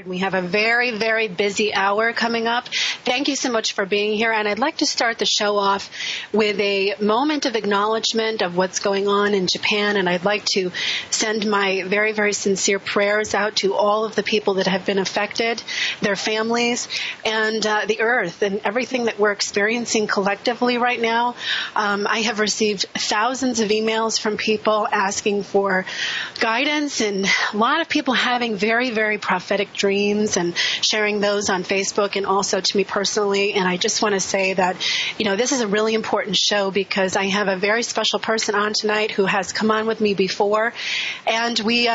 We have a very, very busy hour coming up. Thank you so much for being here. And I'd like to start the show off with a moment of acknowledgement of what's going on in Japan. And I'd like to send my very, very sincere prayers out to all of the people that have been affected, their families, and the earth and everything that we're experiencing collectively right now. I have received thousands of emails from people asking for guidance, and a lot of people having very, very prophetic dreams and sharing those on Facebook and also to me personally. And I just want to say that, this is a really important show because I have a very special person on tonight who has come on with me before. And we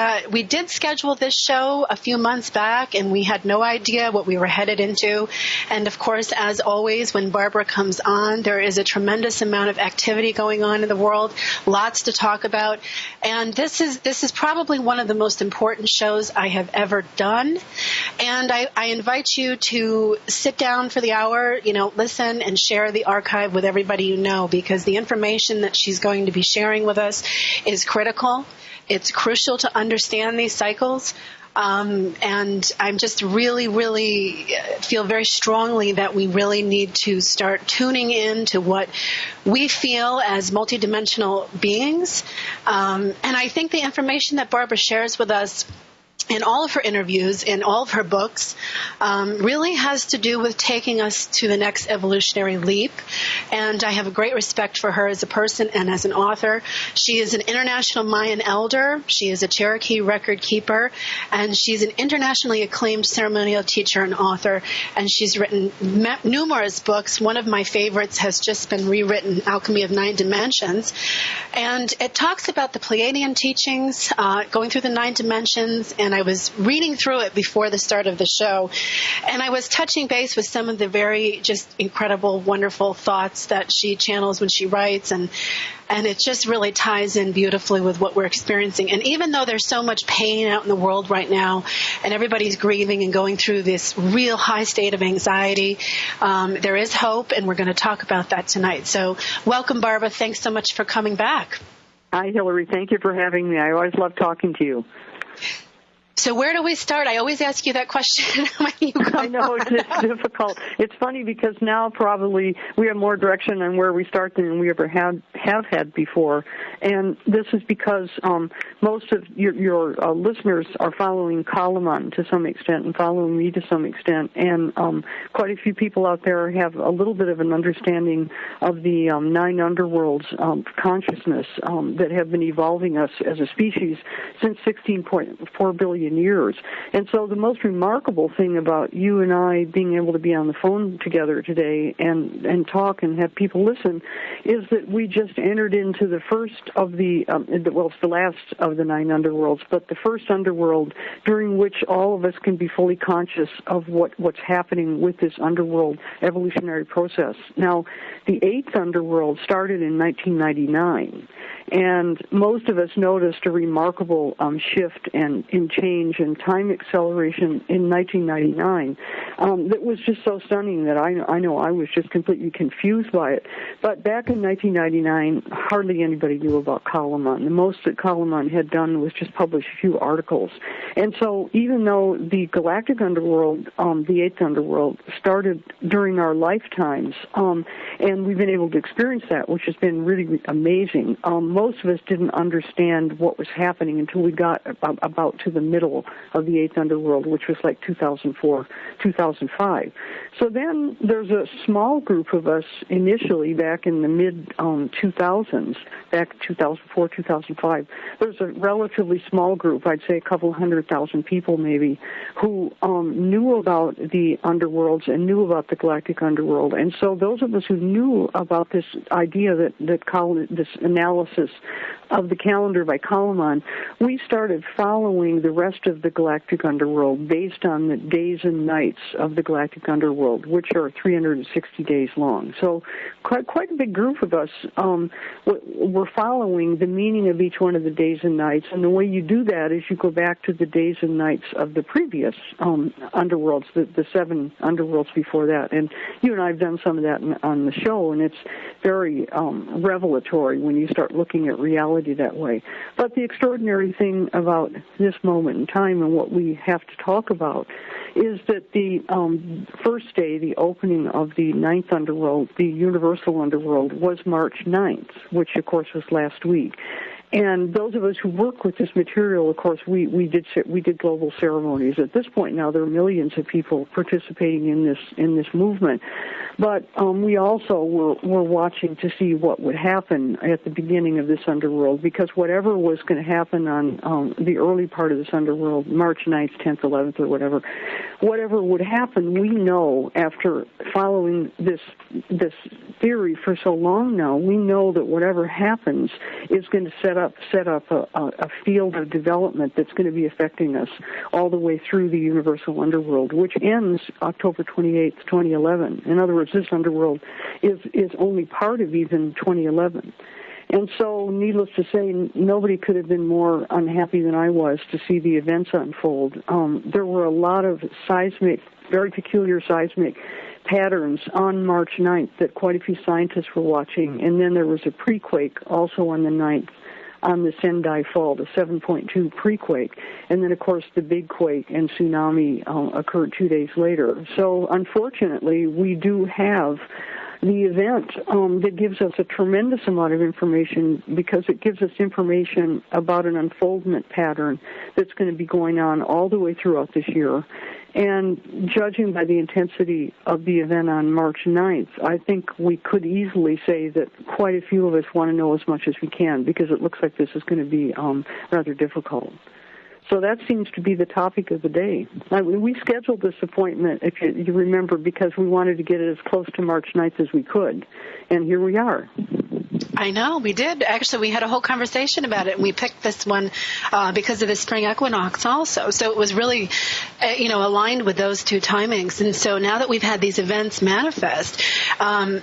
did schedule this show a few months back, and we had no idea what we were headed into. And of course, as always, when Barbara comes on, there is a tremendous amount of activity going on in the world, lots to talk about. And this is probably one of the most important shows I have ever done. And I invite you to sit down for the hour, listen and share the archive with everybody you know, because the information that she's going to be sharing with us is critical. It's crucial to understand these cycles. And I'm just really, really feel very strongly that we really need to start tuning in to what we feel as multidimensional beings. And I think the information that Barbara shares with us in all of her interviews, in all of her books, really has to do with taking us to the next evolutionary leap. And I have a great respect for her as a person and as an author. She is an international Mayan elder. She is a Cherokee record keeper. And she's an internationally acclaimed ceremonial teacher and author. And she's written numerous books. One of my favorites has just been rewritten, Alchemy of Nine Dimensions. And it talks about the Pleiadian teachings, going through the 9 dimensions, and I was reading through it before the start of the show, and I was touching base with some of the very just incredible, wonderful thoughts that she channels when she writes, and it just really ties in beautifully with what we're experiencing. And even though there's so much pain out in the world right now, and everybody's grieving and going through this real high state of anxiety, there is hope, and we're going to talk about that tonight. So welcome, Barbara. Thanks so much for coming back. Hi, Hillary. Thank you for having me. I always love talking to you. So where do we start? I always ask you that question when you come I know, it's difficult. It's funny because now probably we have more direction on where we start than we ever have had before. And this is because most of your listeners are following Kalaman to some extent and following me to some extent. And quite a few people out there have a little bit of an understanding of the 9 underworlds consciousness that have been evolving us as a species since 16.4 billion years. And so the most remarkable thing about you and I being able to be on the phone together today and talk and have people listen is that we just entered into the first of it's the last of the 9 underworlds, but the first underworld during which all of us can be fully conscious of what's happening with this underworld evolutionary process. Now, the 8th underworld started in 1999. And most of us noticed a remarkable shift and in change and time acceleration in 1999 that was just so stunning that I know I was just completely confused by it. But back in 1999, hardly anybody knew about Kalaman. The most that Kalaman had done was just publish a few articles. And so even though the galactic underworld, the 8th underworld, started during our lifetimes, and we've been able to experience that, which has been really amazing, most of us didn't understand what was happening until we got about to the middle of the 8th underworld, which was like 2004, 2005. So then there's a small group of us initially back in the mid-2000s, back 2004, 2005. There's a relatively small group, I'd say a couple 100,000 people maybe, who knew about the underworlds and knew about the galactic underworld. And so those of us who knew about this idea that this analysis of the calendar by Kalaman, we started following the rest of the galactic underworld based on the days and nights of the galactic underworld, which are 360 days long. So quite a big group of us were following the meaning of each one of the days and nights. And the way you do that is you go back to the days and nights of the previous underworlds, the 7 underworlds before that. And you and I have done some of that on the show, and it's very revelatory when you start looking at reality that way. But the extraordinary thing about this moment in time and what we have to talk about, is that the first day, the opening of the ninth underworld, the Universal Underworld, was March 9th, which, of course, was last week. And those of us who work with this material, of course, we did global ceremonies. At this point now, there are millions of people participating in this movement. But we also were watching to see what would happen at the beginning of this underworld, because whatever was going to happen on the early part of this underworld, March 9th, 10th, 11th, or whatever would happen, we know after following this theory for so long now, we know that whatever happens is going to set up a field of development that's going to be affecting us all the way through the Universal Underworld, which ends October 28th, 2011. In other words, this underworld is only part of even 2011. And so, needless to say, nobody could have been more unhappy than I was to see the events unfold. There were a lot of very peculiar seismic patterns on March 9th that quite a few scientists were watching. And then there was a pre-quake also on the 9th on the Sendai Fault, a 7.2 pre-quake. And then, of course, the big quake and tsunami occurred 2 days later. So, unfortunately, we do have the event that gives us a tremendous amount of information, because it gives us information about an unfoldment pattern that's going to be going on all the way throughout this year. And judging by the intensity of the event on March 9th, I think we could easily say that quite a few of us want to know as much as we can, because it looks like this is going to be rather difficult. So that seems to be the topic of the day. We scheduled this appointment, if you remember, because we wanted to get it as close to March 9th as we could. And here we are. I know, we did. Actually, we had a whole conversation about it, and we picked this one because of the spring equinox also. So it was really, aligned with those two timings. And so now that we've had these events manifest, a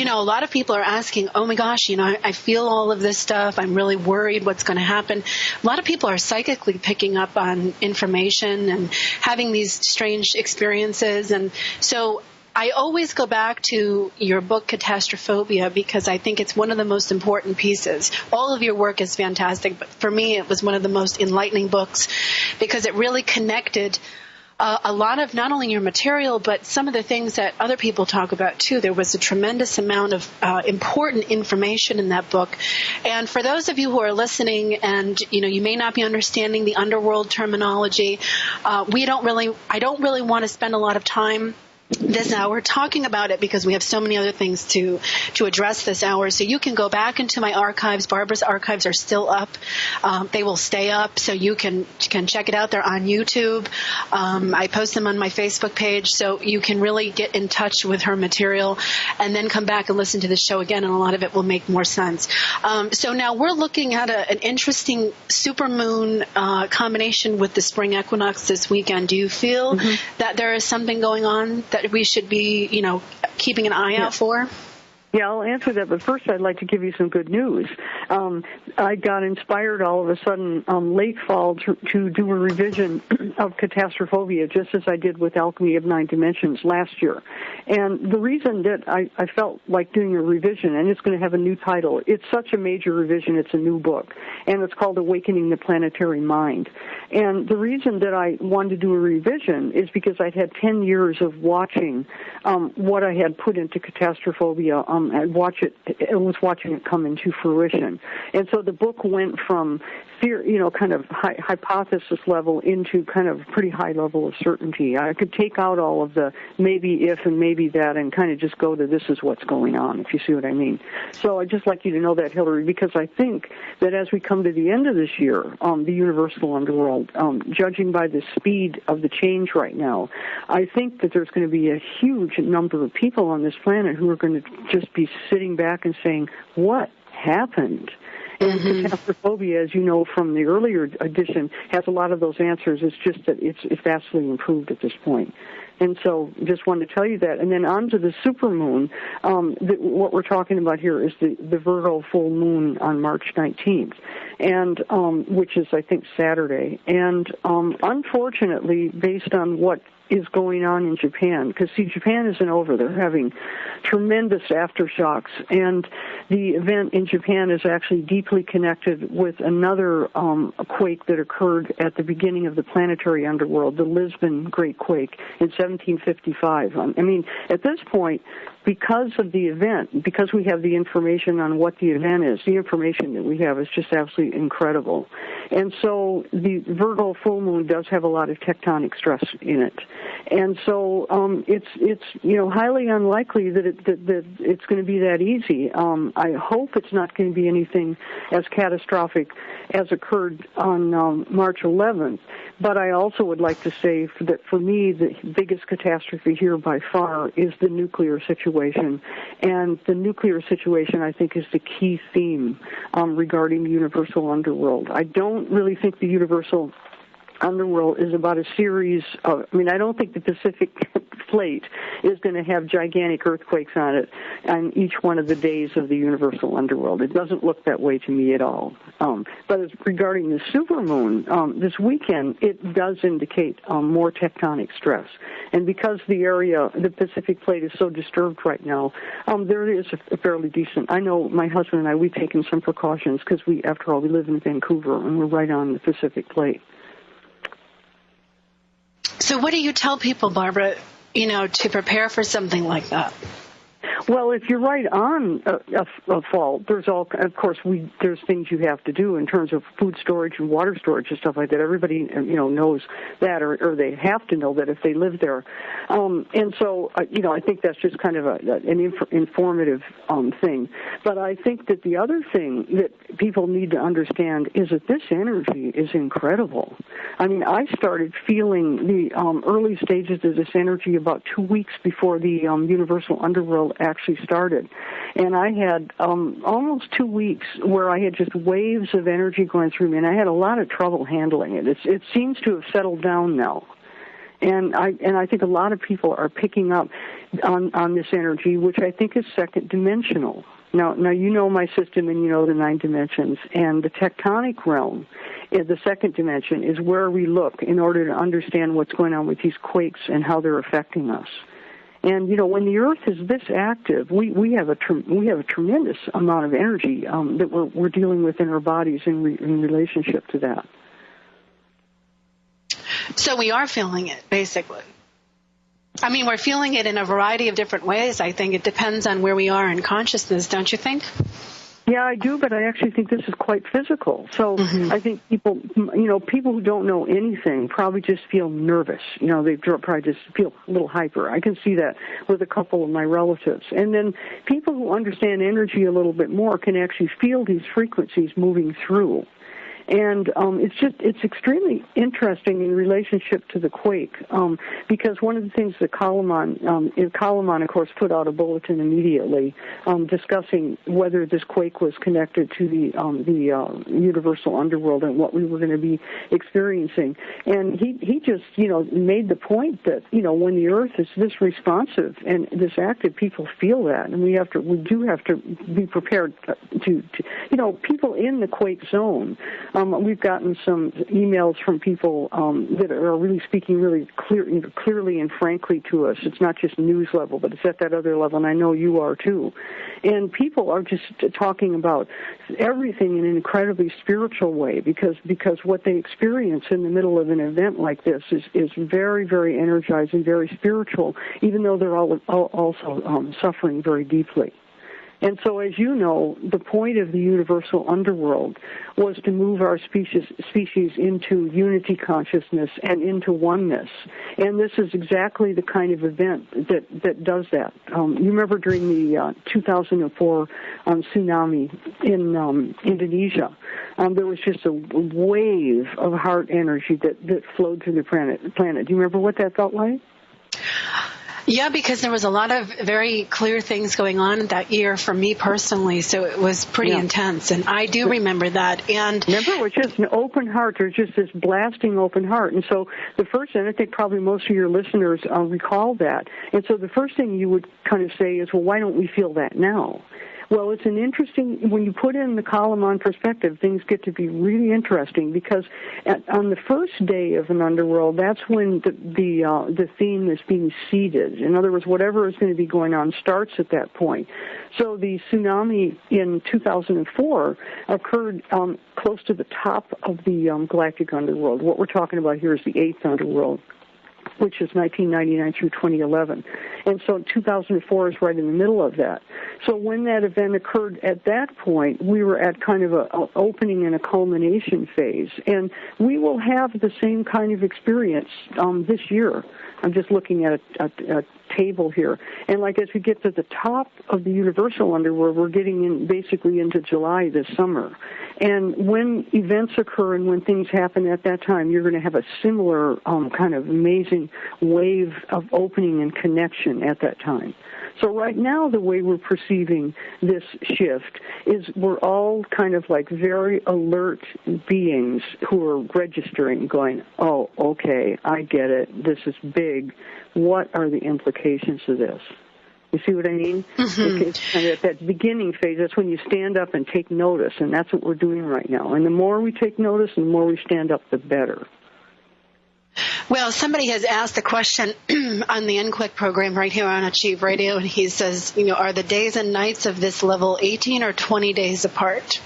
lot of people are asking, oh my gosh, I feel all of this stuff. I'm really worried what's going to happen. A lot of people are psychically picking up on information and having these strange experiences. And so I always go back to your book, Catastrophe, because I think it's one of the most important pieces. All of your work is fantastic, but for me it was one of the most enlightening books, because it really connected a lot of not only your material, but some of the things that other people talk about too. There was a tremendous amount of important information in that book. And for those of you who are listening and, you may not be understanding the underworld terminology, I don't really want to spend a lot of time this hour talking about it, because we have so many other things to address this hour. So you can go back into my archives. Barbara's archives are still up. They will stay up, so you can check it out. They're on YouTube. I post them on my Facebook page, so you can really get in touch with her material and then come back and listen to the show again, and a lot of it will make more sense. So now we're looking at an interesting supermoon combination with the spring equinox this weekend. Do you feel that there is something going on that we should be, keeping an eye out for? Yeah, I'll answer that, but first I'd like to give you some good news. I got inspired all of a sudden late fall to do a revision of Catastrophe, just as I did with Alchemy of Nine Dimensions last year. And the reason that I felt like doing a revision, and it's going to have a new title, it's such a major revision, it's a new book, and it's called Awakening the Planetary Mind. And the reason that I wanted to do a revision is because I'd had 10 years of watching what I had put into Catastrophe, and was watching it come into fruition. And so the book went from fear, kind of hypothesis level into kind of pretty high level of certainty. I could take out all of the maybe if and maybe that and kind of just go to this is what's going on, if you see what I mean. So I'd just like you to know that, Hillary, because I think that as we come to the end of this year, the Universal Underworld, judging by the speed of the change right now, I think that there's going to be a huge number of people on this planet who are going to just be sitting back and saying, what happened? And Catastrophe, as you know from the earlier edition, has a lot of those answers. It's just that it's vastly improved at this point. And so just wanted to tell you that. And then on to the supermoon. What we're talking about here is the Virgo full moon on March 19th, and which is, I think, Saturday. And unfortunately, based on what is going on in Japan, because, see, Japan isn't over. They're having tremendous aftershocks, and the event in Japan is actually deeply connected with another quake that occurred at the beginning of the planetary underworld, the Lisbon Great Quake in 1755. I mean, at this point, because of the event, because we have the information on what the event is, the information that we have is just absolutely incredible. And so the Virgo full moon does have a lot of tectonic stress in it. And so it's highly unlikely that it's going to be that easy. I hope it's not going to be anything as catastrophic as occurred on March 11th. But I also would like to say that for me, the biggest catastrophe here by far is the nuclear situation. And the nuclear situation, I think, is the key theme regarding the Universal Underworld. I don't really think the Universal Underworld is about a series of, I don't think the Pacific plate is going to have gigantic earthquakes on it on each one of the days of the Universal Underworld. It doesn't look that way to me at all. But as regarding the supermoon, this weekend, it does indicate more tectonic stress. And because the Pacific plate is so disturbed right now, there is a fairly decent, I know my husband and I, we've taken some precautions because after all, we live in Vancouver and we're right on the Pacific plate. So what do you tell people, Barbara, to prepare for something like that? Well, if you're right on a fault, there's things you have to do in terms of food storage and water storage and stuff like that. Everybody, knows that, or they have to know that if they live there. And so, I think that's just kind of an informative thing. But I think that the other thing that people need to understand is that this energy is incredible. I started feeling the early stages of this energy about 2 weeks before the Universal Underworld actually started. And I had almost 2 weeks where I had just waves of energy going through me, and I had a lot of trouble handling it. It seems to have settled down now. And I think a lot of people are picking up on this energy, which I think is second dimensional. Now you know my system and you know the 9 dimensions, and the tectonic realm, the second dimension, is where we look in order to understand what's going on with these quakes and how they're affecting us. And when the Earth is this active, we have a tremendous amount of energy that we're dealing with in our bodies in relationship to that. So we are feeling it, basically. We're feeling it in a variety of different ways. I think it depends on where we are in consciousness, don't you think? Yeah, I do, but I actually think this is quite physical. So I think people who don't know anything probably just feel nervous. They probably just feel a little hyper. I can see that with a couple of my relatives. And then people who understand energy a little bit more can actually feel these frequencies moving through. And it's extremely interesting in relationship to the quake, because one of the things that Kalaman, of course, put out a bulletin immediately discussing whether this quake was connected to the Universal Underworld and what we were going to be experiencing. And he just, made the point that, when the Earth is this responsive and this active, people feel that, and we do have to be prepared to people in the quake zone. We've gotten some emails from people that are really speaking really clearly and frankly to us. It's not just news level, but it's at that other level, and I know you are too. And people are just talking about everything in an incredibly spiritual way because what they experience in the middle of an event like this is very, very energizing, very spiritual, even though they're also suffering very deeply. And so, as you know, the point of the Universal Underworld was to move our species into unity consciousness and into oneness. And this is exactly the kind of event that does that. You remember during the 2004 tsunami in Indonesia, there was just a wave of heart energy that flowed through the planet. Do you remember what that felt like? Yeah, because there was a lot of very clear things going on that year for me personally, so it was pretty intense, and I do remember that. And remember, it was just an open heart. There's just this blasting open heart. And so the first, and I think probably most of your listeners recall that. And so the first thing you would kind of say is, well, why don't we feel that now? Well, it's an interesting, when you put in the column on perspective, things get to be really interesting, because on the first day of an underworld, that's when the theme is being seeded. In other words, whatever is going to be going on starts at that point. So the tsunami in 2004 occurred close to the top of the galactic underworld. What we're talking about here is the eighth underworld, which is 1999 through 2011. And so 2004 is right in the middle of that. So when that event occurred at that point, we were at kind of an opening and a culmination phase. And we will have the same kind of experience this year. I'm just looking at a table here. And like as we get to the top of the Universal Underworld, we're getting in basically into July this summer. And when events occur and when things happen at that time, you're going to have a similar kind of amazing wave of opening and connection at that time. So right now, the way we're perceiving this shift is we're all kind of like very alert beings who are registering, going, oh, okay, I get it. This is big. What are the implications of this? You see what I mean? Mm-hmm. It's kind of at that beginning phase, that's when you stand up and take notice, and that's what we're doing right now. And the more we take notice and the more we stand up, the better. Well, somebody has asked the question on the NQuick program right here on Achieve Radio, and he says, are the days and nights of this level 18 or 20 days apart?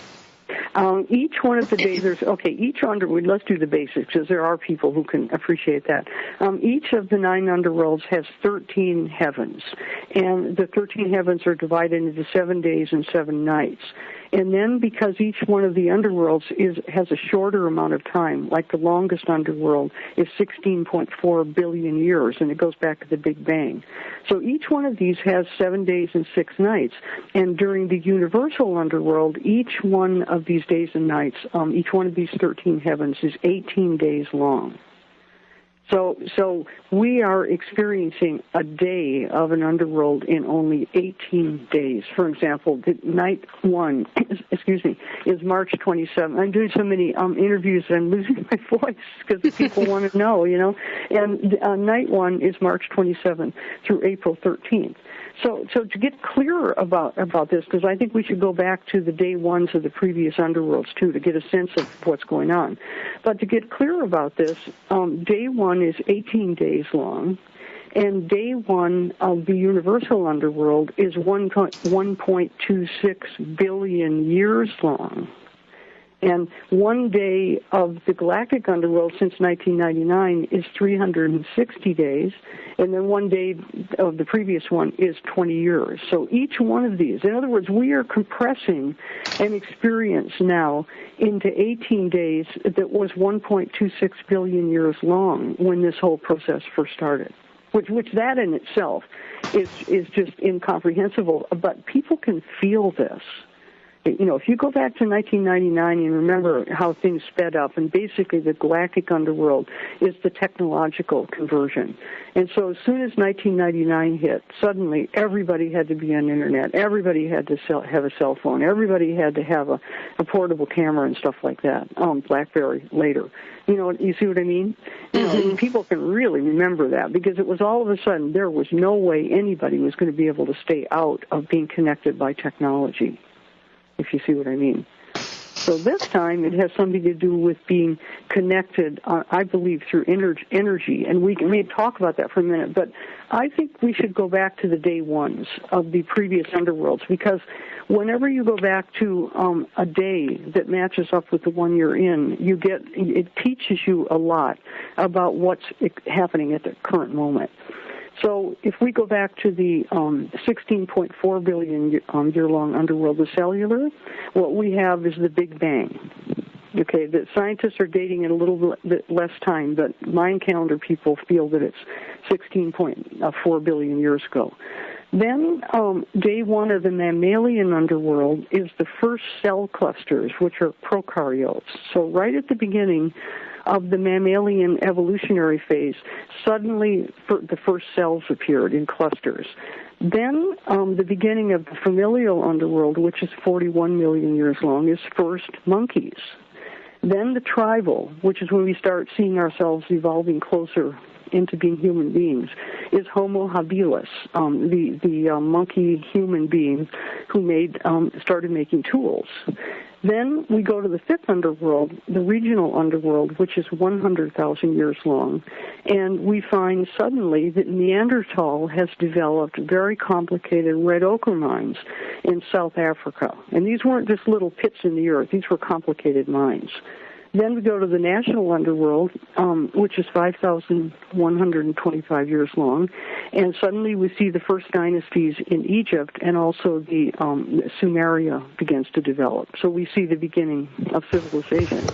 Each one of the days, each underworld, let's do the basics, because there are people who can appreciate that. Each of the 9 underworlds has 13 heavens, and the 13 heavens are divided into 7 days and 7 nights. And then because each one of the underworlds has a shorter amount of time, like the longest underworld is 16.4 billion years, and it goes back to the Big Bang. So each one of these has 7 days and 6 nights. And during the Universal Underworld, each one of these days and nights, each one of these 13 heavens is 18 days long. So we are experiencing a day of an underworld in only 18 days. For example, the night one, is March 27th. I'm doing so many interviews that I'm losing my voice because people want to know, And night one is March 27th through April 13th. So to get clearer about this, because I think we should go back to the day ones of the previous underworlds too, to get a sense of what's going on. But to get clear about this, day one is 18 days long, and day one of the Universal Underworld is 1.26 billion years long. And one day of the Galactic Underworld since 1999 is 360 days, and then one day of the previous one is 20 years. So each one of these, in other words, we are compressing an experience now into 18 days that was 1.26 billion years long when this whole process first started, which that in itself is just incomprehensible. But people can feel this. If you go back to 1999 and remember how things sped up, and basically the Galactic Underworld is the technological conversion. And so as soon as 1999 hit, suddenly everybody had to be on the Internet. Everybody had to have a cell phone. Everybody had to have a portable camera and stuff like that. BlackBerry later. You see what I mean? And people can really remember that, because it was all of a sudden there was no way anybody was going to be able to stay out of being connected by technology, if you see what I mean. So this time it has something to do with being connected, I believe, through energy. And we can talk about that for a minute, but I think we should go back to the day ones of the previous underworlds, because whenever you go back to a day that matches up with the one you're in, it teaches you a lot about what's happening at the current moment. So if we go back to the 16.4 billion year-long underworld of cellular, what we have is the Big Bang. Okay, the scientists are dating it a little bit less time, but Mayan calendar people feel that it's 16.4 billion years ago. Then day one of the mammalian underworld is the first cell clusters, which are prokaryotes. So right at the beginning of the mammalian evolutionary phase, suddenly the first cells appeared in clusters. Then the beginning of the familial underworld, which is 41 million years long, is first monkeys. Then the tribal, which is when we start seeing ourselves evolving closer into being human beings, is Homo habilis, the monkey human being who started making tools. Then we go to the fifth underworld, the regional underworld, which is 100,000 years long, and we find suddenly that Neanderthal has developed very complicated red ochre mines in South Africa. And these weren't just little pits in the earth, these were complicated mines. Then we go to the national underworld, which is 5,125 years long, and suddenly we see the first dynasties in Egypt, and also the Sumeria begins to develop. So we see the beginning of civilization.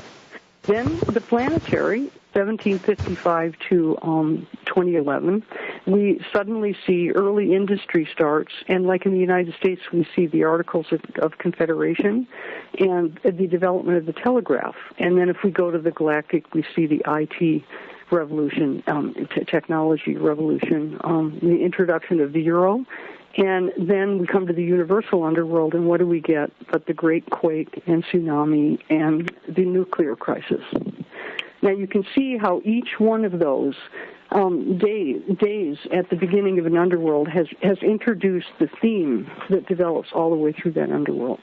Then the planetary, 1755 to 2011, we suddenly see early industry starts, and like in the United States, we see the Articles of Confederation and the development of the telegraph. And then if we go to the galactic, we see the IT revolution, technology revolution, the introduction of the euro. And then we come to the universal underworld, and what do we get but the great quake and tsunami and the nuclear crisis. Now you can see how each one of those days at the beginning of an underworld has introduced the theme that develops all the way through that underworld.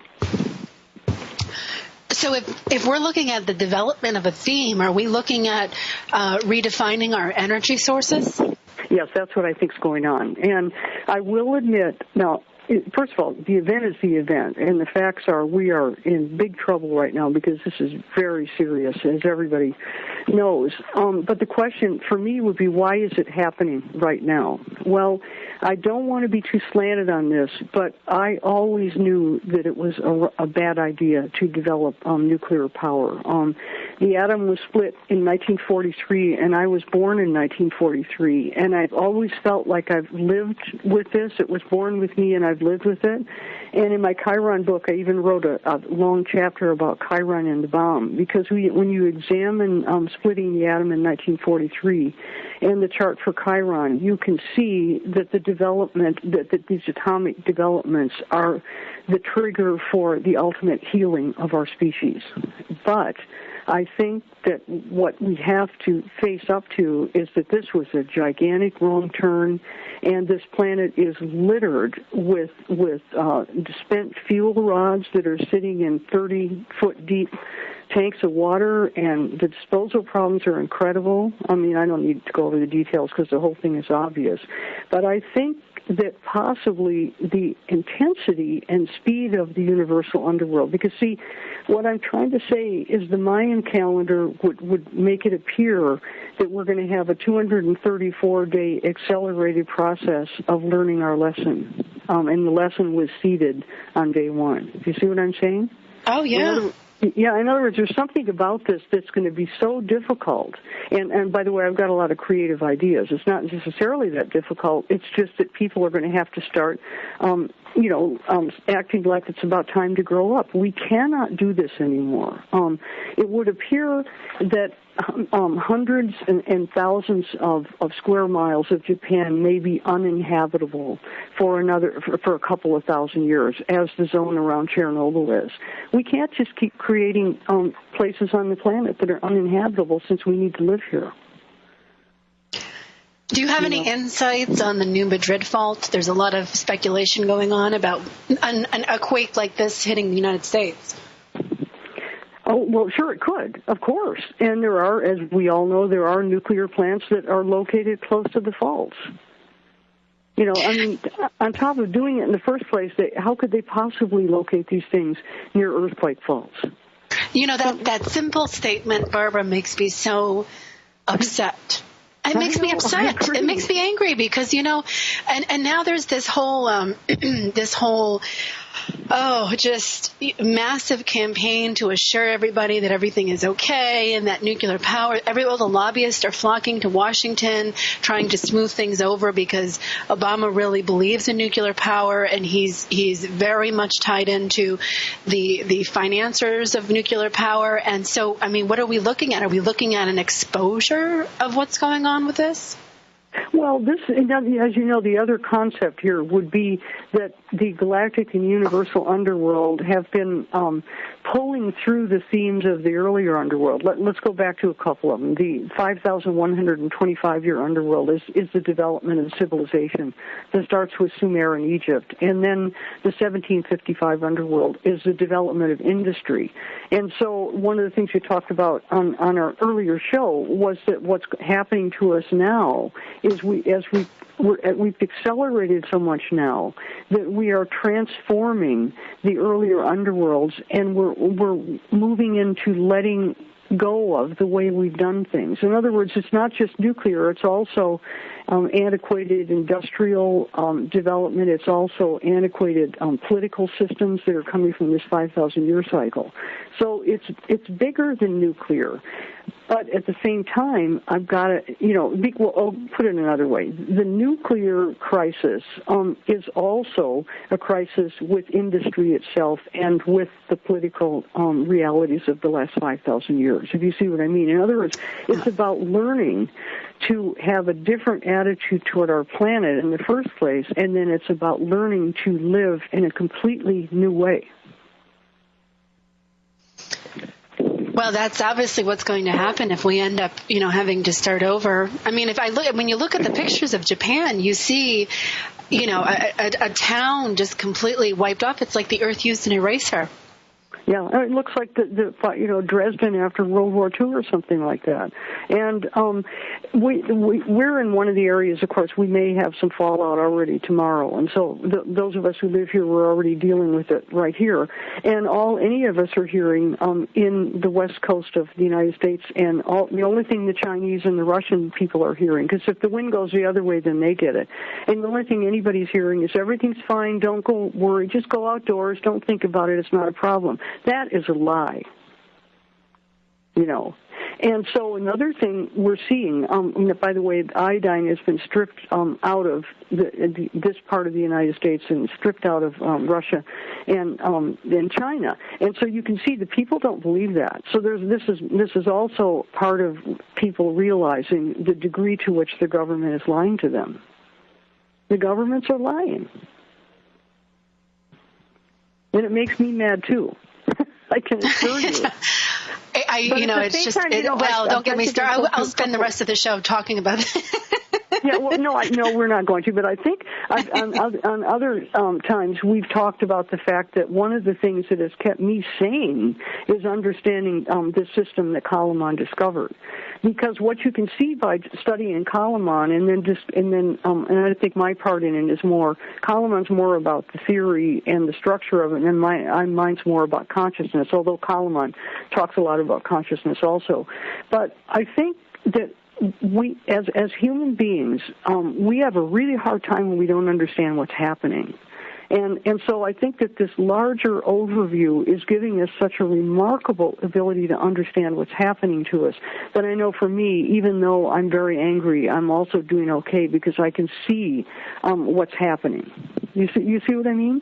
So if we're looking at the development of a theme, are we looking at redefining our energy sources? Yes, that's what I think is going on. And I will admit, now, first of all, the event is the event, and the facts are we are in big trouble right now because this is very serious, as everybody knows. But the question for me would be, why is it happening right now? Well, I don't want to be too slanted on this, but I always knew that it was a bad idea to develop nuclear power. The atom was split in 1943, and I was born in 1943, and I've always felt like I've lived with this. It was born with me, and I've lived with it. And in my Chiron book, I even wrote a long chapter about Chiron and the bomb, because when you examine splitting the atom in 1943 and the chart for Chiron, you can see that the development, that these atomic developments are the trigger for the ultimate healing of our species. But I think that what we have to face up to is that this was a gigantic wrong turn, and this planet is littered with spent fuel rods that are sitting in 30-foot deep tanks of water, and the disposal problems are incredible. I mean, I don't need to go over the details because the whole thing is obvious. But I think that possibly the intensity and speed of the universal underworld, because, see, what I'm trying to say is the Mayan calendar would make it appear that we're going to have a 234-day accelerated process of learning our lesson, and the lesson was seeded on day one. Do you see what I'm saying? Oh, yeah. Yeah, in other words, there's something about this that's going to be so difficult. And by the way, I've got a lot of creative ideas. It's not necessarily that difficult. It's just that people are going to have to start, acting like it's about time to grow up. We cannot do this anymore. It would appear that hundreds and thousands of square miles of Japan may be uninhabitable for a couple of thousand years, as the zone around Chernobyl is. We can't just keep creating places on the planet that are uninhabitable, since we need to live here. Do you have any insights on the New Madrid fault? There's a lot of speculation going on about a quake like this hitting the United States. Oh, well, sure, it could, of course. And there are, as we all know, there are nuclear plants that are located close to the faults. On top of doing it in the first place, how could they possibly locate these things near earthquake faults? That simple statement, Barbara, makes me so upset. It makes me upset. It makes me angry because, and now there's this whole Oh, just massive campaign to assure everybody that everything is okay and that nuclear power, all the lobbyists are flocking to Washington trying to smooth things over because Obama really believes in nuclear power and he's very much tied into the financiers of nuclear power. And so, I mean, what are we looking at? Are we looking at an exposure of what's going on with this? Well, this, as you know, the other concept here would be that the galactic and universal underworld have been pulling through the themes of the earlier underworld. Let's go back to a couple of them. The 5,125-year underworld is the development of civilization that starts with Sumer in Egypt. And then the 1755 underworld is the development of industry. And so one of the things we talked about on our earlier show was that what's happening to us now is we've accelerated so much now that we are transforming the earlier underworlds, and we're moving into letting go of the way we've done things. In other words, it's not just nuclear, it's also antiquated industrial development. It's also antiquated political systems that are coming from this 5,000-year cycle. So it's bigger than nuclear. But at the same time, I've got to, I'll put it another way. The nuclear crisis is also a crisis with industry itself and with the political realities of the last 5,000 years, if you see what I mean. In other words, it's about learning to have a different attitude toward our planet in the first place, and then it's about learning to live in a completely new way. Well, that's obviously what's going to happen if we end up, having to start over. I mean, when you look at the pictures of Japan, you see, a town just completely wiped off. It's like the Earth used an eraser. Yeah, it looks like the Dresden after World War II or something like that. And we're in one of the areas, of course, we may have some fallout already tomorrow. And so those of us who live here, we're already dealing with it right here. And any of us are hearing in the west coast of the United States, and the only thing the Chinese and the Russian people are hearing, because if the wind goes the other way, then they get it. And the only thing anybody's hearing is everything's fine, don't go worry, just go outdoors, don't think about it, it's not a problem. That is a lie, And so another thing we're seeing, by the way, iodine has been stripped out of this part of the United States and stripped out of Russia and China. And so you can see the people don't believe that. So this is also part of people realizing the degree to which the government is lying to them. The governments are lying. And it makes me mad, too. I can assure you. It's just, don't get me started. I'll spend the rest of the show talking about it. Yeah, well, no, we're not going to. But I think on other times we've talked about the fact that one of the things that has kept me sane is understanding this system that Kalaman discovered. Because what you can see by studying Kalaman, and I think my part in it is more, Kalaman's more about the theory and the structure of it, and mine's more about consciousness, although Kalaman talks a lot about consciousness also. But I think that we, as human beings, we have a really hard time when we don't understand what's happening. And so I think that this larger overview is giving us such a remarkable ability to understand what's happening to us that I know for me, even though I'm very angry, I'm also doing okay because I can see what's happening. You see what I mean?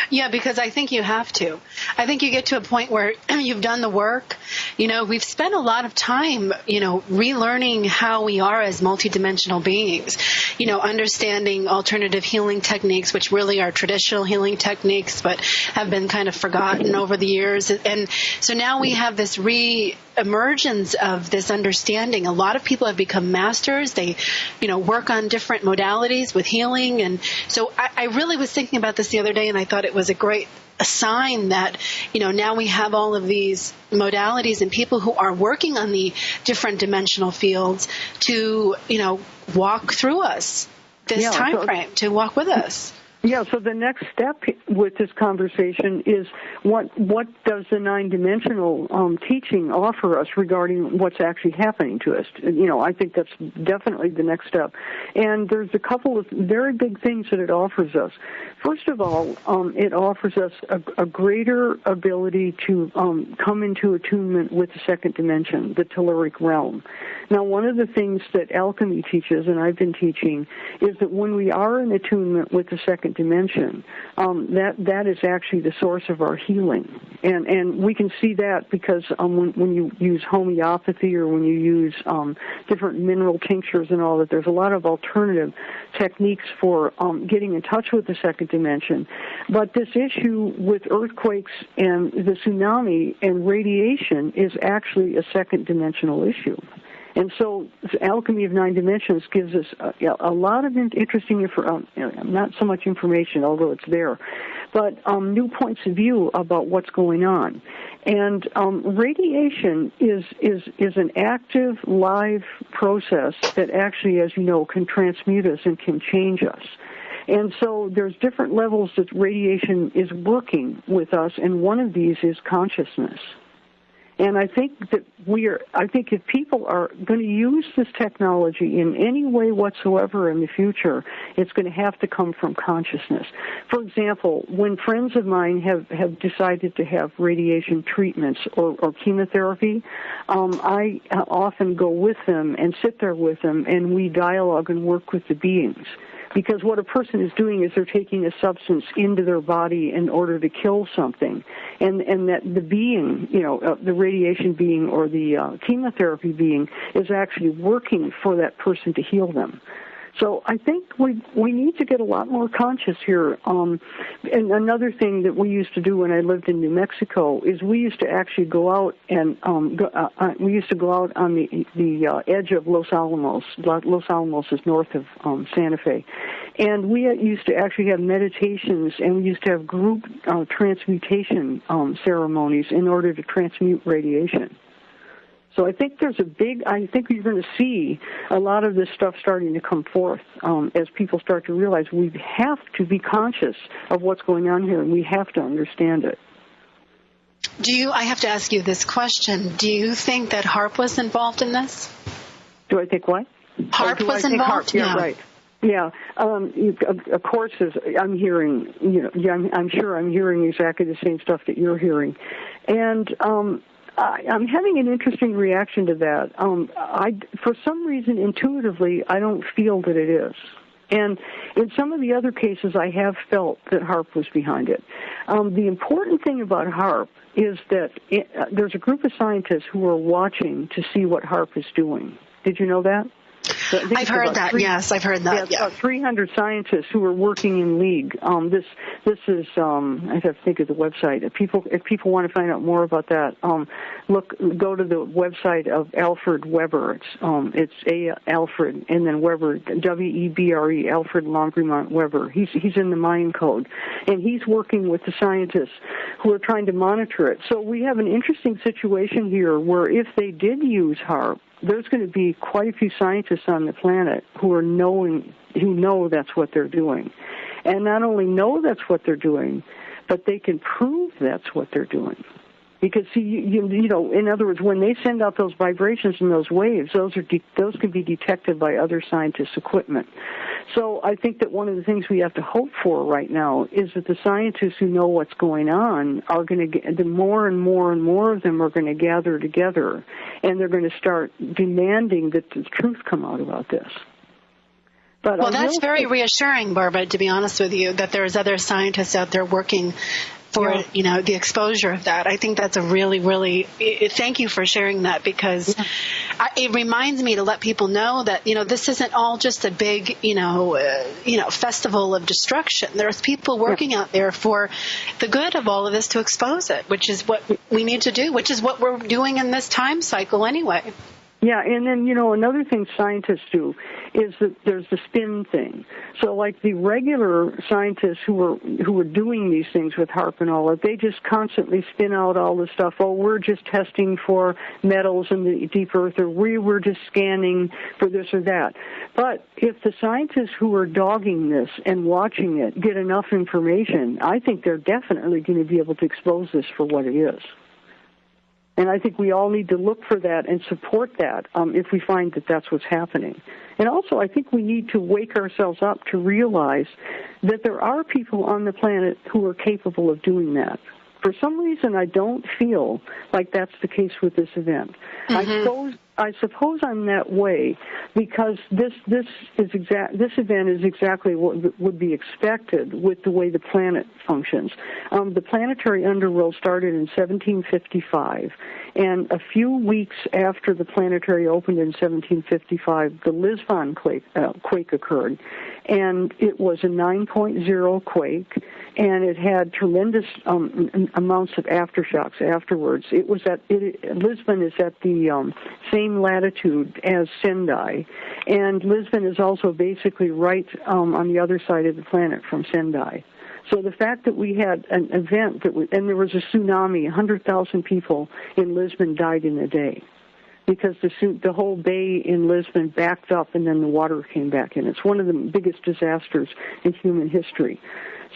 Yeah, because I think you have to. I think you get to a point where you've done the work. We've spent a lot of time, relearning how we are as multidimensional beings, understanding alternative healing techniques, which really are traditional healing techniques, but have been kind of forgotten over the years. And so now we have this re-emergence of this understanding. A lot of people have become masters. They, work on different modalities with healing. And so I really was thinking about this the other day, and I thought it was a sign that, now we have all of these modalities and people who are working on the different dimensional fields to, walk through us this time frame, to walk with us. Yeah, so the next step with this conversation is what does the nine-dimensional teaching offer us regarding what's actually happening to us? I think that's definitely the next step. And there's a couple of very big things that it offers us. First of all, it offers us a greater ability to come into attunement with the second dimension, the telluric realm. Now, one of the things that alchemy teaches, and I've been teaching, is that when we are in attunement with the second dimension, that is actually the source of our healing. And we can see that because when you use homeopathy or when you use different mineral tinctures and all that, there's a lot of alternative techniques for getting in touch with the second dimension. But this issue with earthquakes and the tsunami and radiation is actually a second dimensional issue. And so Alchemy of Nine Dimensions gives us a lot of interesting, not so much information, although it's there, but new points of view about what's going on. And radiation is an active, live process that actually, as you know, can transmute us and can change us. And so there's different levels that radiation is working with us, and one of these is consciousness. And I think that if people are going to use this technology in any way whatsoever in the future, it's going to have to come from consciousness. For example, when friends of mine have decided to have radiation treatments or chemotherapy, I often go with them and sit there with them, and we dialogue and work with the beings. Because what a person is doing is they're taking a substance into their body in order to kill something. And that the being, the radiation being or the chemotherapy being is actually working for that person to heal them. So I think we need to get a lot more conscious here. And another thing that we used to do when I lived in New Mexico is we used to actually go out and we used to go out on the edge of Los Alamos. Los Alamos is north of Santa Fe. And we used to actually have meditations, and we used to have group transmutation ceremonies in order to transmute radiation. So I think you're going to see a lot of this stuff starting to come forth as people start to realize we have to be conscious of what's going on here, and we have to understand it. I have to ask you this question. Do you think that HAARP was involved in this? Do I think what? HAARP was involved? HAARP? Yeah, right. Yeah, of course, I'm hearing, I'm sure I'm hearing exactly the same stuff that you're hearing. And I'm having an interesting reaction to that. For some reason, intuitively, I don't feel that it is. And in some of the other cases, I have felt that HAARP was behind it. The important thing about HAARP is that there's a group of scientists who are watching to see what HAARP is doing. Did you know that? I've heard that. Yes, I've heard that. Yeah, about 300 scientists who are working in league. This is I have to think of the website. If people want to find out more about that, go to the website of Alfred Weber. It's Alfred and then Weber, Webre, Alfred Longremont Weber. He's in the Mayan code, and he's working with the scientists who are trying to monitor it. So we have an interesting situation here where if they did use HAARP, there's going to be quite a few scientists on the planet who know that's what they're doing. And not only know that's what they're doing, but they can prove that's what they're doing. Because, see, in other words, when they send out those vibrations and those waves, those can be detected by other scientists' equipment. So I think that one of the things we have to hope for right now is that the scientists who know what's going on are going to get, the more and more and more of them are going to gather together, and they're going to start demanding that the truth come out about this. But well, that's very reassuring, Barbara, to be honest with you, that there's other scientists out there working for, the exposure of that. I think that's a really, really, thank you for sharing that, because it reminds me to let people know that, this isn't all just a big, festival of destruction. There's people working out there for the good of all of this to expose it, which is what we need to do, which is what we're doing in this time cycle anyway. Yeah, and then, another thing scientists do is that there's the spin thing. So like the regular scientists who are doing these things with HAARP and all that, they just constantly spin out all this stuff. Oh, we're just testing for metals in the deep earth, or we were just scanning for this or that. But if the scientists who are dogging this and watching it get enough information, I think they're definitely going to be able to expose this for what it is. And I think we all need to look for that and support that if we find that that's what's happening. And also, I think we need to wake ourselves up to realize that there are people on the planet who are capable of doing that. For some reason, I don't feel like that's the case with this event. Mm-hmm. I suppose I'm that way because this event is exactly what would be expected with the way the planet functions. The planetary underworld started in 1755, and a few weeks after the planetary opened in 1755, the Lisbon quake occurred, and it was a 9.0 quake, and it had tremendous amounts of aftershocks afterwards. Lisbon is at the same latitude as Sendai, and Lisbon is also basically right on the other side of the planet from Sendai. So the fact that we had an event and there was a tsunami, 100,000 people in Lisbon died in a day because the whole bay in Lisbon backed up and then the water came back in. It's one of the biggest disasters in human history.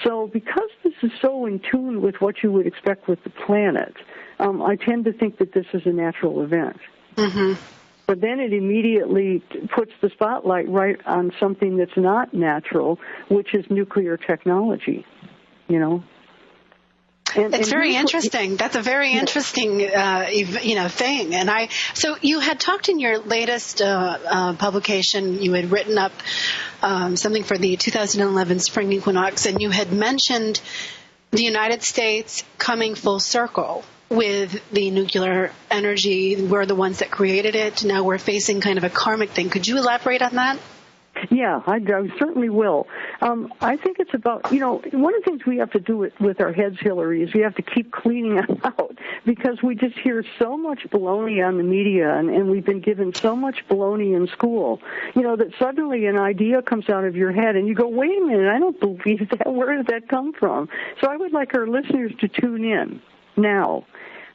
So because this is so in tune with what you would expect with the planet, I tend to think that this is a natural event. Mm-hmm. But then it immediately puts the spotlight right on something that's not natural, which is nuclear technology, It's very interesting. That's a very interesting, thing. And so you had talked in your latest publication, you had written up something for the 2011 spring equinox, and you had mentioned the United States coming full circle with the nuclear energy. We're the ones that created it. Now we're facing kind of a karmic thing. Could you elaborate on that? Yeah, I certainly will. I think it's about, one of the things we have to do with our heads, Hillary, is we have to keep cleaning them out because we just hear so much baloney on the media and we've been given so much baloney in school, that suddenly an idea comes out of your head and you go, wait a minute, I don't believe that. Where did that come from? So I would like our listeners to tune in now.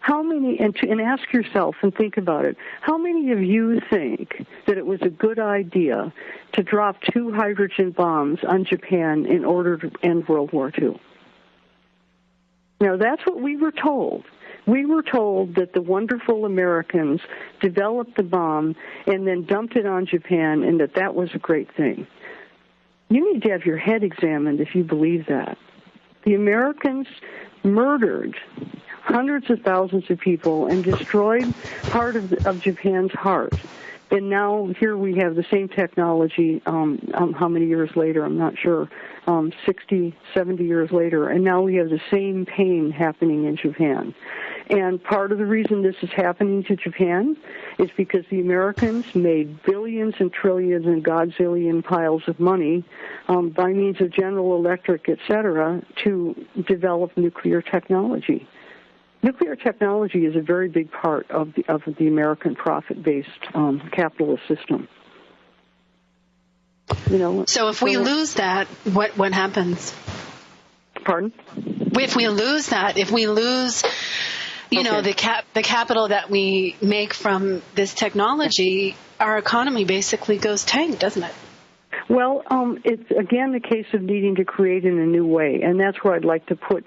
How many, and ask yourself and think about it, how many of you think that it was a good idea to drop 2 hydrogen bombs on Japan in order to end World War II? Now, that's what we were told. We were told that the wonderful Americans developed the bomb and then dumped it on Japan and that was a great thing. You need to have your head examined if you believe that. The Americans murdered hundreds of thousands of people and destroyed part of Japan's heart. And now here we have the same technology, how many years later, I'm not sure, 60, 70 years later, and now we have the same pain happening in Japan. And part of the reason this is happening to Japan is because the Americans made billions and trillions and godzillion piles of money by means of General Electric, et cetera, to develop nuclear technology. Nuclear technology is a very big part of the American profit-based capitalist system. So if we lose that, what happens? Pardon? If we lose that, the capital that we make from this technology, our economy basically goes tank, doesn't it? Well, it's again the case of needing to create in a new way, and that's where I'd like to put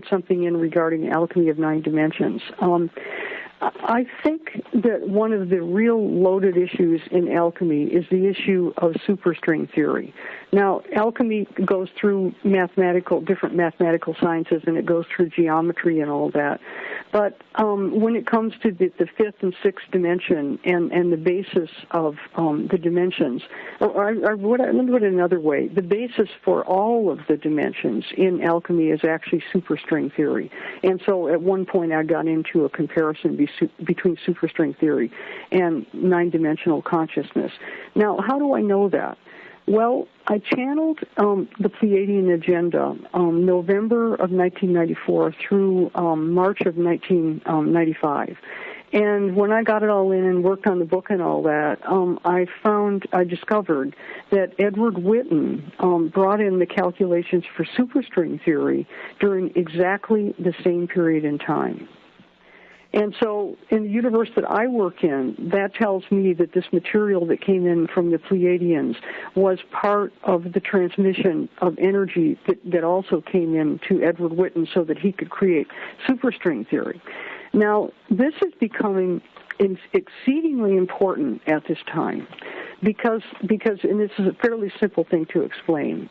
something in regarding alchemy of 9 dimensions. I think that one of the real loaded issues in alchemy is the issue of superstring theory. Now, alchemy goes through different mathematical sciences, and it goes through geometry and all that. But when it comes to the 5th and 6th dimension and the basis of the dimensions, let me put it another way. The basis for all of the dimensions in alchemy is actually superstring theory. And so at one point I got into a comparison between superstring theory and 9-dimensional consciousness. Now, how do I know that? Well, I channeled the Pleiadian agenda November of 1994 through March of 1995. And when I got it all in and worked on the book and all that, I discovered that Edward Witten brought in the calculations for superstring theory during exactly the same period in time. And so in the universe that I work in, that tells me that this material that came in from the Pleiadians was part of the transmission of energy that also came in to Edward Witten so that he could create superstring theory. Now, this is becoming exceedingly important at this time because, and this is a fairly simple thing to explain,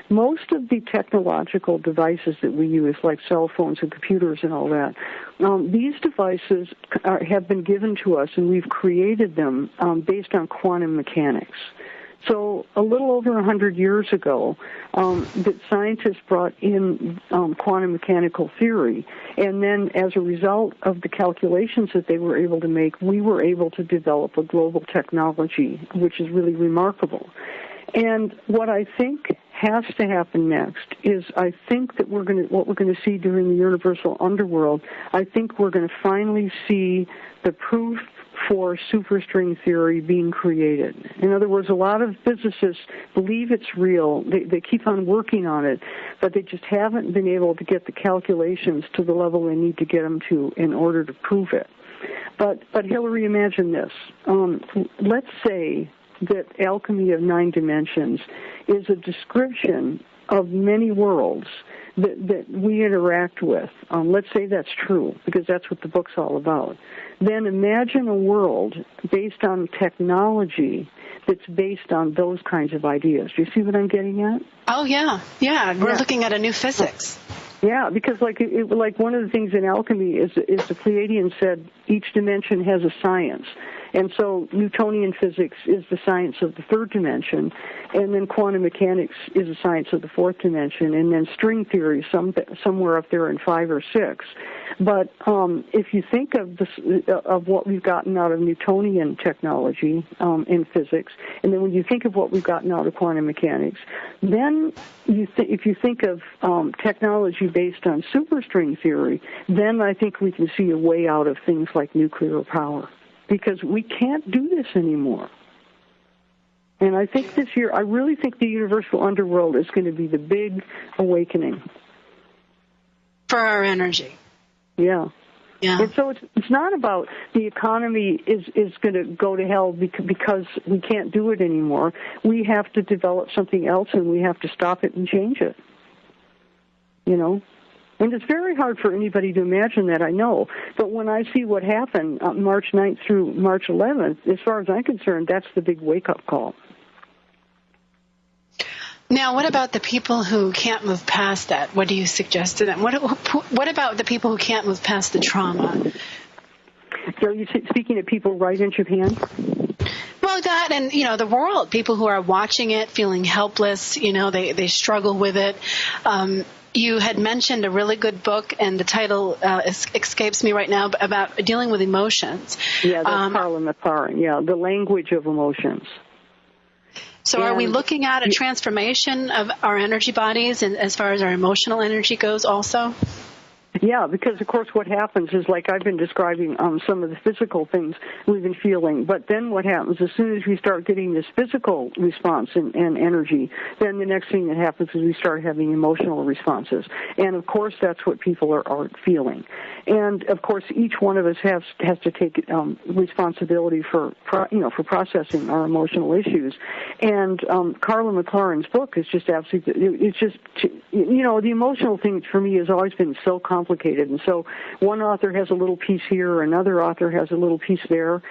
most of the technological devices that we use, like cell phones and computers and all that, these devices have been given to us, and we've created them based on quantum mechanics. So a little over 100 years ago, that scientists brought in quantum mechanical theory, and then as a result of the calculations that they were able to make, we were able to develop a global technology, which is really remarkable. And what I think has to happen next is I think that what we're going to see during the Universal Underworld, I think we're going to finally see the proof for superstring theory being created. In other words, a lot of physicists believe it's real. They keep on working on it, but they just haven't been able to get the calculations to the level they need to get them to in order to prove it. But Hillary, imagine this. Let's say that alchemy of 9 dimensions is a description of many worlds that we interact with. Let's say that's true, because that's what the book's all about. Then imagine a world based on technology that's based on those kinds of ideas. Do you see what I'm getting at? Oh, yeah. We're looking at a new physics. Yeah, because like one of the things in alchemy is the Pleiadians said each dimension has a science. And so Newtonian physics is the science of the 3rd dimension, and then quantum mechanics is the science of the 4th dimension, and then string theory somewhere up there in 5 or 6. But if you think of what we've gotten out of Newtonian technology in physics, and then when you think of what we've gotten out of quantum mechanics, then if you think of technology based on superstring theory, then I think we can see a way out of things like nuclear power. Because we can't do this anymore. And I think this year, I really think the Universal Underworld is going to be the big awakening. For our energy. Yeah. Yeah. And so it's not about the economy is going to go to hell because we can't do it anymore. We have to develop something else, and we have to stop it and change it. You know? And it's very hard for anybody to imagine that, I know. But when I see what happened March 9th through March 11th, as far as I'm concerned, that's the big wake-up call. Now, what about the people who can't move past that? What do you suggest to them? What about the people who can't move past the trauma? So you're speaking of people right in Japan? Well, that and, the world, people who are watching it, feeling helpless, they struggle with it. You had mentioned a really good book, and the title escapes me right now, about dealing with emotions. Yeah, that's Carla McLaren. Yeah, the language of emotions. So are we looking at a transformation of our energy bodies and as far as our emotional energy goes also? Yeah, because, of course, what happens is, like I've been describing some of the physical things we've been feeling, but then what happens, as soon as we start getting this physical response and energy, then the next thing that happens is we start having emotional responses. And, of course, that's what people are feeling. And, of course, each one of us has to take responsibility for processing our emotional issues. And Carla McLaren's book is just absolutely, it's just, the emotional thing for me has always been so complicated. And so one author has a little piece here, another author has a little piece there.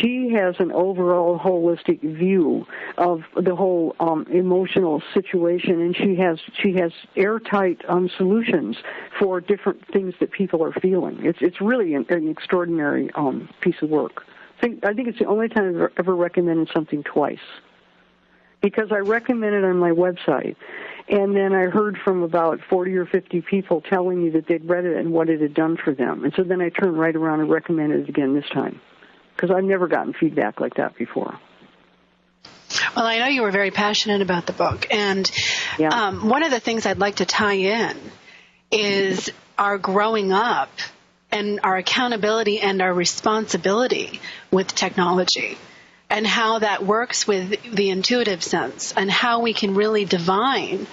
She has an overall holistic view of the whole emotional situation, and she has airtight solutions for different things that people are feeling. It's really an extraordinary piece of work. I think it's the only time I've ever recommended something twice, because I recommended it on my website, and then I heard from about 40 or 50 people telling me that they'd read it and what it had done for them. And so then I turned right around and recommended it again this time, because I've never gotten feedback like that before. Well, I know you were very passionate about the book, and one of the things I'd like to tie in is our growing up and our accountability and our responsibility with technology, and how that works with the intuitive sense, and how we can really divine,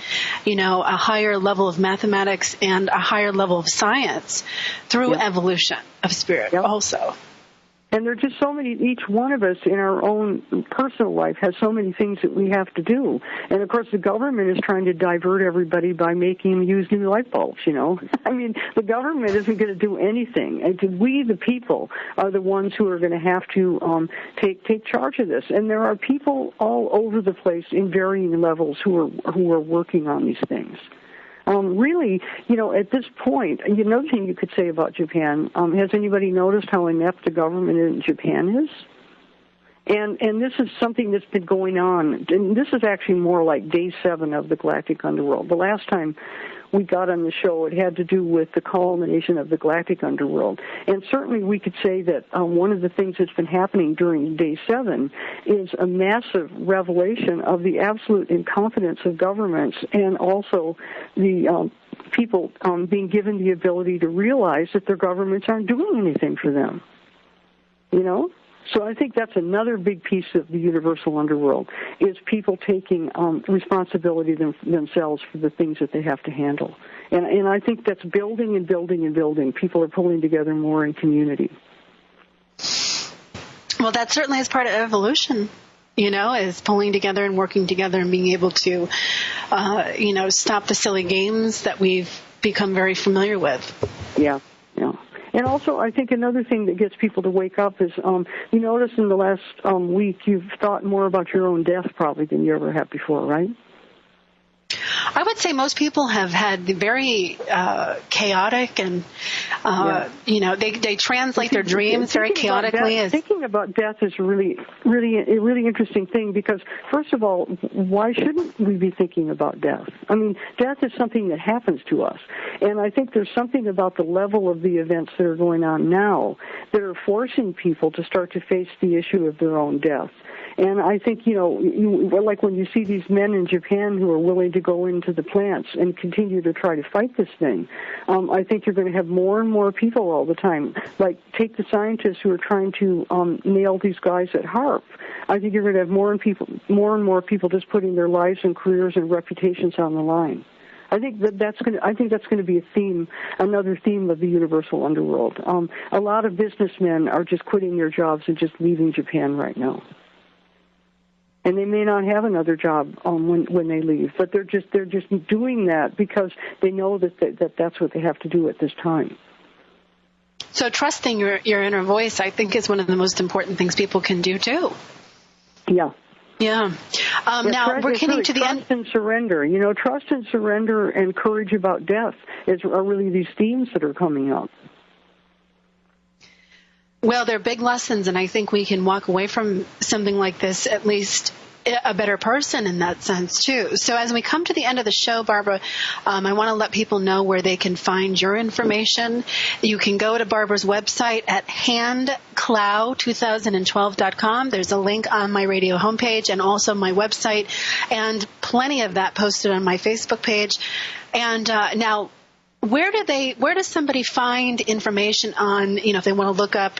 a higher level of mathematics and a higher level of science through evolution of spirit also. And there are just so many, each one of us in our own personal life has so many things that we have to do. And, of course, the government is trying to divert everybody by making them use new light bulbs, I mean, the government isn't going to do anything. And we, the people, are the ones who are going to have to take charge of this. And there are people all over the place in varying levels who are working on these things. Really, at this point, another thing you could say about Japan, has anybody noticed how inept the government in Japan is? And this is something that's been going on, and this is actually more like day 7 of the Galactic Underworld. The last time we got on the show, it had to do with the culmination of the Galactic Underworld. And certainly we could say that one of the things that's been happening during day 7 is a massive revelation of the absolute incompetence of governments, and also the people being given the ability to realize that their governments aren't doing anything for them. So I think that's another big piece of the Universal Underworld, is people taking responsibility themselves for the things that they have to handle. And I think that's building and building and building. People are pulling together more in community. Well, that certainly is part of evolution, is pulling together and working together and being able to, stop the silly games that we've become very familiar with. Yeah. And also, I think another thing that gets people to wake up is, you notice in the last week you've thought more about your own death probably than you ever have before, right? I would say most people have had very chaotic and, they translate their dreams very chaotically. Thinking about death is really a really interesting thing, because, first of all, why shouldn't we be thinking about death? I mean, death is something that happens to us. And I think there's something about the level of the events that are going on now that are forcing people to start to face the issue of their own death. And I think, like when you see these men in Japan who are willing to go into the plants and continue to try to fight this thing, I think you're going to have more and more people all the time. Like, take the scientists who are trying to nail these guys at HAARP. I think you're going to have more and more people just putting their lives and careers and reputations on the line. I think that's going to be a theme, another theme of the Universal Underworld. A lot of businessmen are just quitting their jobs and just leaving Japan right now. And they may not have another job when they leave, but they're just doing that because they know that that's what they have to do at this time. So trusting your inner voice, I think, is one of the most important things people can do too. Yeah. Yeah. Now we're getting to the end. Trust and surrender. Trust and surrender and courage about death are really these themes that are coming up. Well, they're big lessons, and I think we can walk away from something like this at least a better person in that sense, too. So as we come to the end of the show, Barbara, I want to let people know where they can find your information. You can go to Barbara's website at handclow2012.com. There's a link on my radio homepage and also my website, and plenty of that posted on my Facebook page. And now, where does somebody find information on, if they want to look up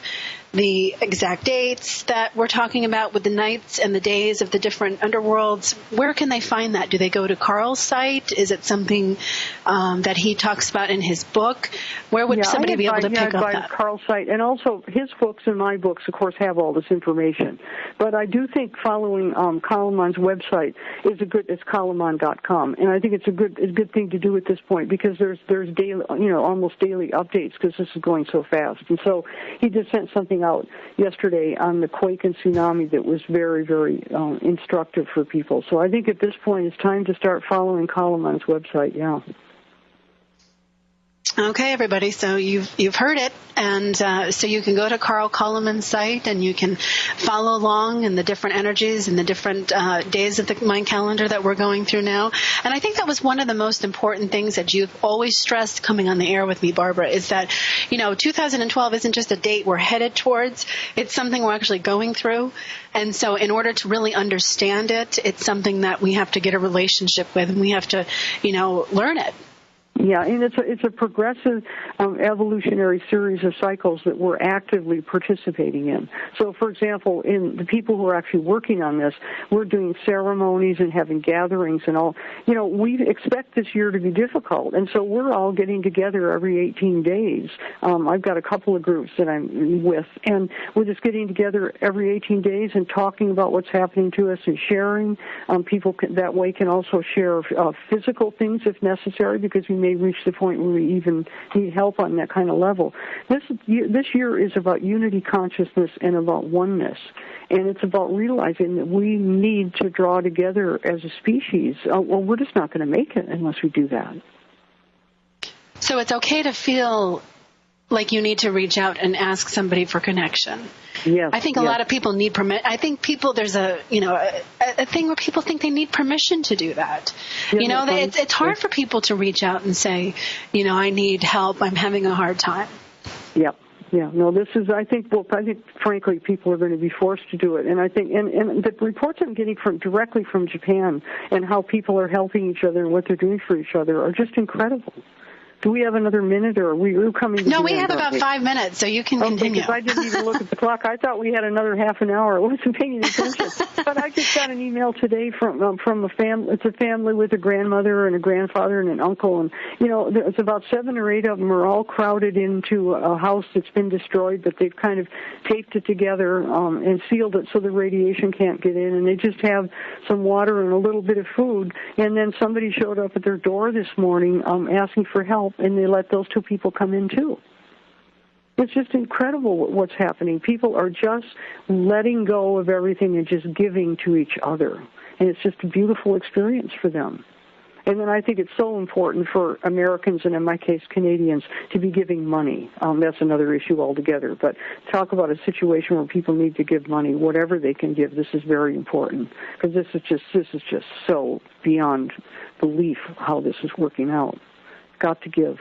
the exact dates that we're talking about with the nights and the days of the different underworlds? Where can they find that? Do they go to Carl's site? Is it something that he talks about in his book? Where would somebody be able to pick up that? Carl's site, and also his books and my books, of course, have all this information. But I do think following Kalaman's website is it's kalaman.com, and I think it's a good thing to do at this point, because there's daily, almost daily updates, because this is going so fast. And so he just sent something out yesterday on the quake and tsunami that was very, very instructive for people. So I think at this point it's time to start following Kalaman's website. Yeah. Okay, everybody. So you've heard it, and so you can go to Carl Kalaman's site and you can follow along in the different energies and the different days of the Mayan calendar that we're going through now. And I think that was one of the most important things that you've always stressed coming on the air with me, Barbara, is that 2012 isn't just a date we're headed towards; it's something we're actually going through. And so, in order to really understand it, it's something that we have to get a relationship with, and we have to learn it. Yeah, and it's a progressive evolutionary series of cycles that we're actively participating in. So, for example, in the people who are actually working on this, we're doing ceremonies and having gatherings and all. You know, we expect this year to be difficult, and so we're all getting together every 18 days. I've got a couple of groups that I'm with, and we're just getting together every 18 days and talking about what's happening to us and sharing. People that way can also share physical things if necessary, because we may reach the point where we even need help on that kind of level. This year is about unity consciousness and about oneness, and it's about realizing that we need to draw together as a species, or we're just not going to make it unless we do that. So it's okay to feel like you need to reach out and ask somebody for connection. Yes, I think a lot of people need permission. I think there's a thing where people think they need permission to do that. Yeah, it's hard for people to reach out and say, I need help. I'm having a hard time. Yep. Yeah, no, I think frankly people are going to be forced to do it. And I think, and the reports I'm getting directly from Japan and how people are helping each other and what they're doing for each other are just incredible. Do we have another minute, or are we coming to No, we have about 5 minutes, so you can continue. Because I didn't even look at the clock. I thought we had another half an hour. I wasn't paying attention. But I just got an email today from a family. It's a family with a grandmother and a grandfather and an uncle, and it's about 7 or 8 of them are all crowded into a house that's been destroyed, but they've kind of taped it together and sealed it so the radiation can't get in, and they just have some water and a little bit of food. And then somebody showed up at their door this morning asking for help, and they let those 2 people come in too. It's just incredible what's happening. People are just letting go of everything and just giving to each other. And it's just a beautiful experience for them. And then I think it's so important for Americans, and in my case Canadians, to be giving money. That's another issue altogether. But talk about a situation where people need to give money, whatever they can give. This is very important, because this is just so beyond belief how this is working out. Got to give.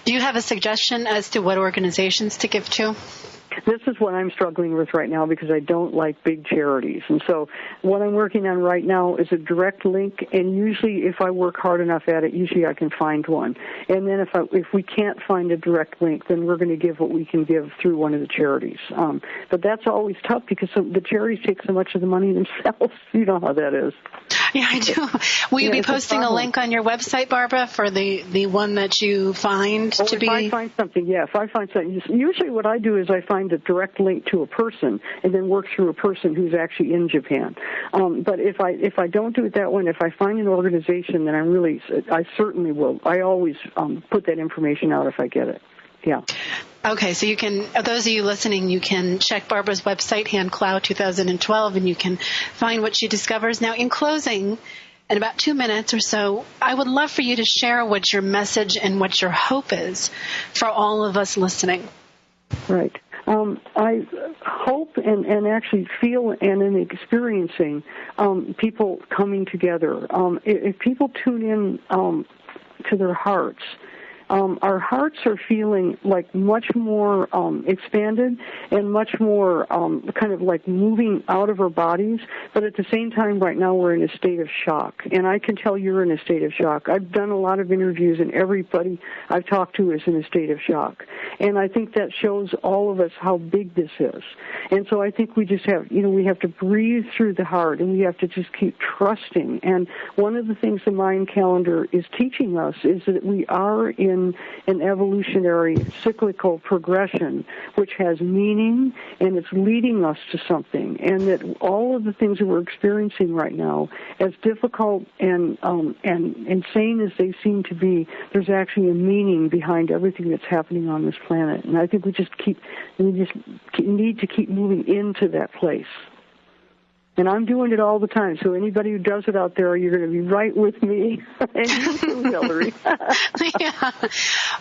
Do you have a suggestion as to what organizations to give to? This is what I'm struggling with right now, because I don't like big charities. And so what I'm working on right now is a direct link, and usually if I work hard enough at it, usually I can find one. And then if we can't find a direct link, then we're going to give what we can give through one of the charities. But that's always tough, because the charities take so much of the money themselves. You know how that is. Yeah, I do. Will you be posting a link on your website, Barbara, for the one that you find to be? If I find something, usually what I do is I find a direct link to a person and then work through a person who's actually in Japan. But if I don't do it that way, and if I find an organization, then I certainly will. I always put that information out if I get it. Yeah. Okay, so you can, those of you listening, you can check Barbara's website, Clow 2012, and you can find what she discovers. Now, in closing, in about 2 minutes or so, I would love for you to share what your message and what your hope is for all of us listening. Right. I hope and actually feel and am experiencing people coming together. If people tune in to their hearts, our hearts are feeling like much more expanded and much more kind of like moving out of our bodies. But at the same time, right now, we're in a state of shock. And I can tell you're in a state of shock. I've done a lot of interviews, and everybody I've talked to is in a state of shock. And I think that shows all of us how big this is. And so I think we just have, we have to breathe through the heart, and we have to just keep trusting. And one of the things the Mayan calendar is teaching us is that we are in an evolutionary cyclical progression which has meaning, and it's leading us to something, and that all of the things that we're experiencing right now, as difficult and insane as they seem to be, there's actually a meaning behind everything that's happening on this planet. And I think we just need to keep moving into that place. And I'm doing it all the time, so anybody who does it out there, you're going to be right with me. And you too, Hillary. Yeah.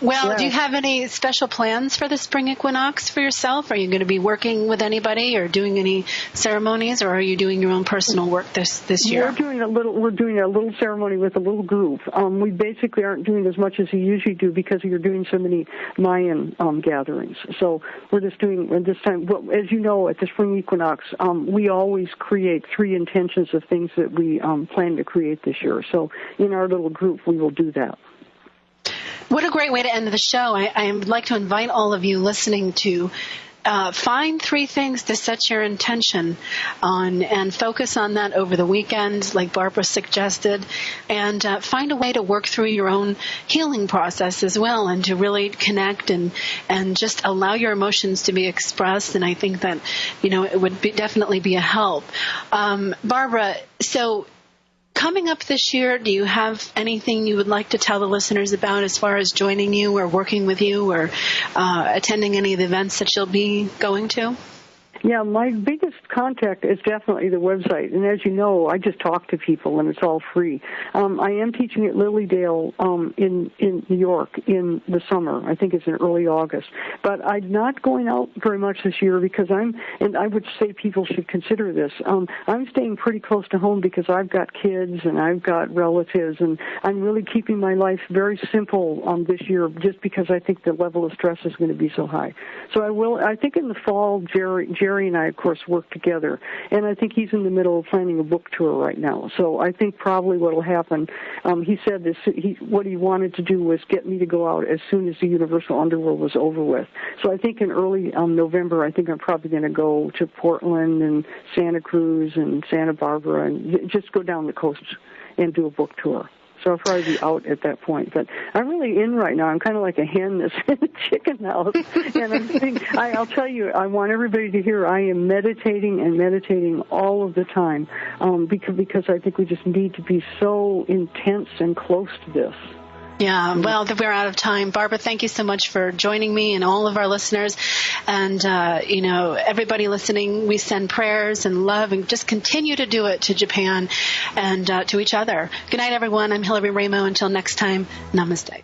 Well, do you have any special plans for the spring equinox for yourself? Are you going to be working with anybody or doing any ceremonies, or are you doing your own personal work this year? We're doing a little ceremony with a little group. We basically aren't doing as much as we usually do because you're doing so many Mayan gatherings. So we're just doing this time. Well, as you know, at the spring equinox, we always create 3 intentions of things that we plan to create this year. So in our little group, we will do that. What a great way to end the show. I would like to invite all of you listening to find 3 things to set your intention on and focus on that over the weekend, like Barbara suggested, and find a way to work through your own healing process as well, and to really connect and just allow your emotions to be expressed. And I think that, it would definitely be a help. Barbara, so coming up this year, do you have anything you would like to tell the listeners about as far as joining you or working with you or attending any of the events that you'll be going to? Yeah, my biggest contact is definitely the website. And as you know, I just talk to people, and it's all free. I am teaching at Lilydale in New York in the summer. I think it's in early August. But I'm not going out very much this year because and I would say people should consider this. I'm staying pretty close to home because I've got kids and I've got relatives, and I'm really keeping my life very simple this year just because I think the level of stress is going to be so high. So I think in the fall, Jerry and I, of course, work together, and I think he's in the middle of planning a book tour right now. So I think probably what will happen, he said this, what he wanted to do was get me to go out as soon as the Universal Underworld was over with. So I think in early November, I think I'm probably going to go to Portland and Santa Cruz and Santa Barbara and just go down the coast and do a book tour. So I'll probably be out at that point. But I'm really in right now. I'm kind of like a hen that's in a chicken house. And I'll tell you, I want everybody to hear I am meditating all of the time because I think we just need to be so intense and close to this. Yeah, well, we're out of time. Barbara, thank you so much for joining me and all of our listeners. And, everybody listening, we send prayers and love and just continue to do it to Japan and to each other. Good night, everyone. I'm Hillary Raimo. Until next time, namaste.